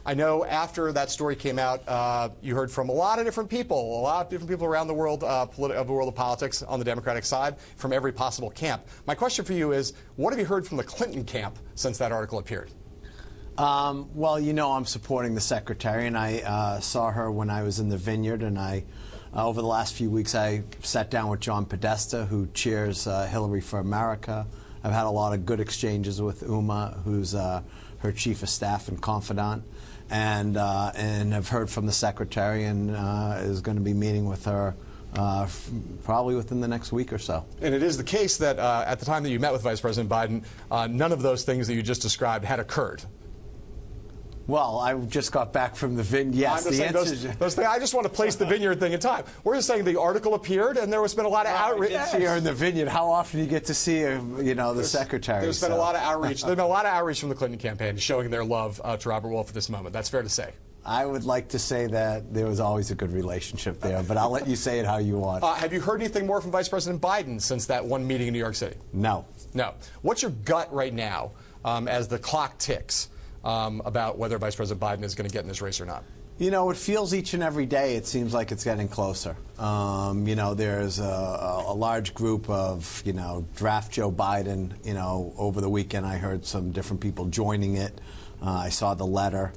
I know after that story came out, you heard from a lot of different people, around the world, of the world of politics on the Democratic side, from every possible camp. My question for you is, what have you heard from the Clinton camp since that article appeared? Well, you know, I'm supporting the secretary, and I saw her when I was in the Vineyard, and over the last few weeks, I sat down with John Podesta, who chairs Hillary for America. I've had a lot of good exchanges with Uma, who's her chief of staff and confidant, and have heard from the secretary, and is going to be meeting with her probably within the next week or so. And it is the case that at the time that you met with Vice President Biden, none of those things that you just described had occurred. Well, I just got back from the Vineyard. Yes, the answer those things. I just want to place the Vineyard thing in time. We're just saying the article appeared, and there was been a lot of outreach. You're in the Vineyard. How often do you get to see, the secretary? There's been a lot of outreach. There's been a lot of outreach from the Clinton campaign showing their love to Robert Wolf at this moment. That's fair to say. I would like to say that there was always a good relationship there, but I'll let you say it how you want. Have you heard anything more from Vice President Biden since that one meeting in New York City? No. No. What's your gut right now as the clock ticks about whether Vice President Biden is going to get in this race or not? You know, it feels each and every day it seems like it's getting closer. There's a large group of, draft Joe Biden. Over the weekend I heard some different people joining it. I saw the letter.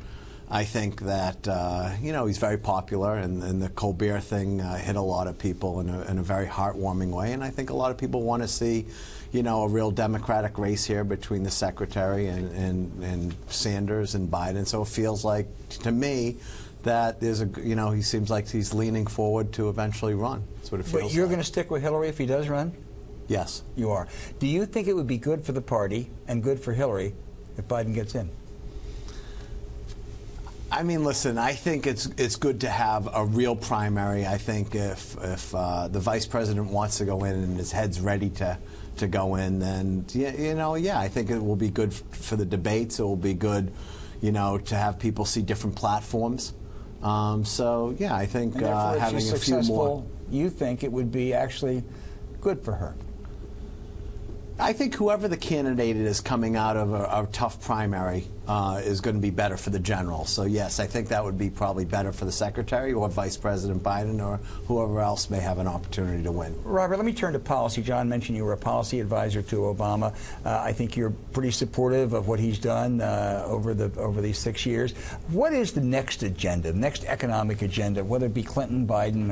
I think that, he's very popular, and the Colbert thing hit a lot of people in a very heartwarming way. And I think a lot of people want to see, a real Democratic race here between the secretary and Sanders and Biden. So it feels like, to me, that there's he seems like he's leaning forward to eventually run. That's what it feels like. But you're going to stick with Hillary if he does run? Yes. You are. Do you think it would be good for the party and good for Hillary if Biden gets in? I mean, listen, I think it's good to have a real primary. I think if the vice president wants to go in and his head's ready to go in, then, I think it will be good for the debates. It will be good, to have people see different platforms. I think having a few more. You think it would be actually good for her? I think whoever the candidate is coming out of a tough primary is going to be better for the general. So, yes, I think that would be probably better for the secretary or Vice President Biden or whoever else may have an opportunity to win. Robert, let me turn to policy. John mentioned you were a policy advisor to Obama. I think you're pretty supportive of what he's done over these 6 years. What is the next agenda, the next economic agenda, whether it be Clinton, Biden,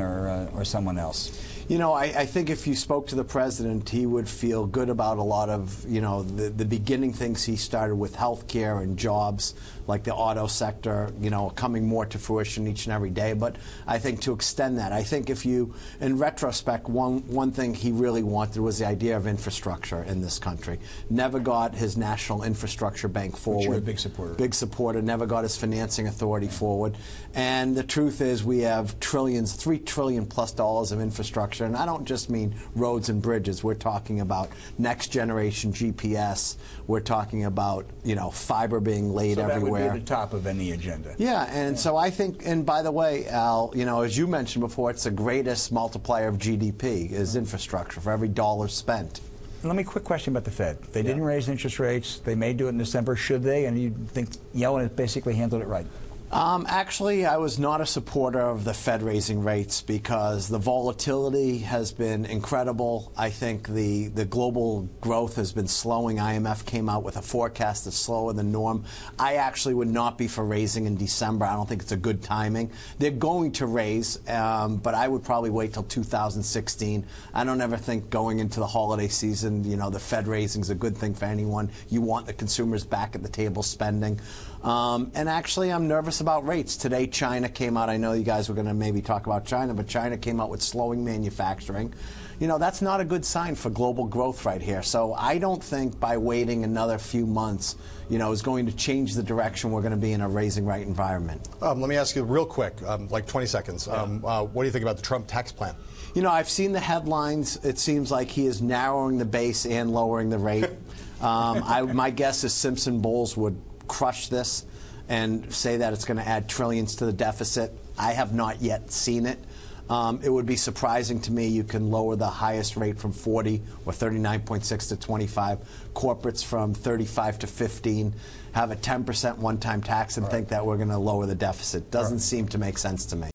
or someone else? I think if you spoke to the president, he would feel good about a lot of, the beginning things he started with health care and jobs, like the auto sector, coming more to fruition each and every day. But I think to extend that, I think if you, in retrospect, one thing he really wanted was the idea of infrastructure in this country. Never got his National Infrastructure Bank forward. Which you're a big supporter. Big supporter. Never got his financing authority forward. And the truth is we have $3 trillion plus of infrastructure. And I don't just mean roads and bridges. We're talking about next generation GPS. We're talking about, fiber being laid everywhere. That would be the top of any agenda. Yeah, and so I think, and by the way, Al, as you mentioned before, it's the greatest multiplier of GDP is infrastructure for every dollar spent. Let me quick question about the Fed. They didn't raise interest rates. They may do it in December. Should they? And you think Yellen has basically handled it right? Actually, I was not a supporter of the Fed raising rates because the volatility has been incredible. I think the global growth has been slowing. IMF came out with a forecast that's slower than norm. I actually would not be for raising in December. I don't think it's a good timing. They're going to raise, but I would probably wait till 2016. I don't ever think going into the holiday season, the Fed raising is a good thing for anyone. You want the consumers back at the table spending. And actually, I'm nervous about rates. Today, China came out. I know you guys were going to maybe talk about China, but China came out with slowing manufacturing. That's not a good sign for global growth right here. So I don't think by waiting another few months, is going to change the direction we're going to be in a raising rate environment. Let me ask you real quick, like 20 seconds. What do you think about the Trump tax plan? I've seen the headlines. It seems like he is narrowing the base and lowering the rate. My guess is Simpson Bowles would crush this and say that it's going to add trillions to the deficit. I have not yet seen it. It would be surprising to me you can lower the highest rate from 40 or 39.6 to 25, corporates from 35 to 15, have a 10% one-time tax and think that we're going to lower the deficit. Doesn't seem to make sense to me.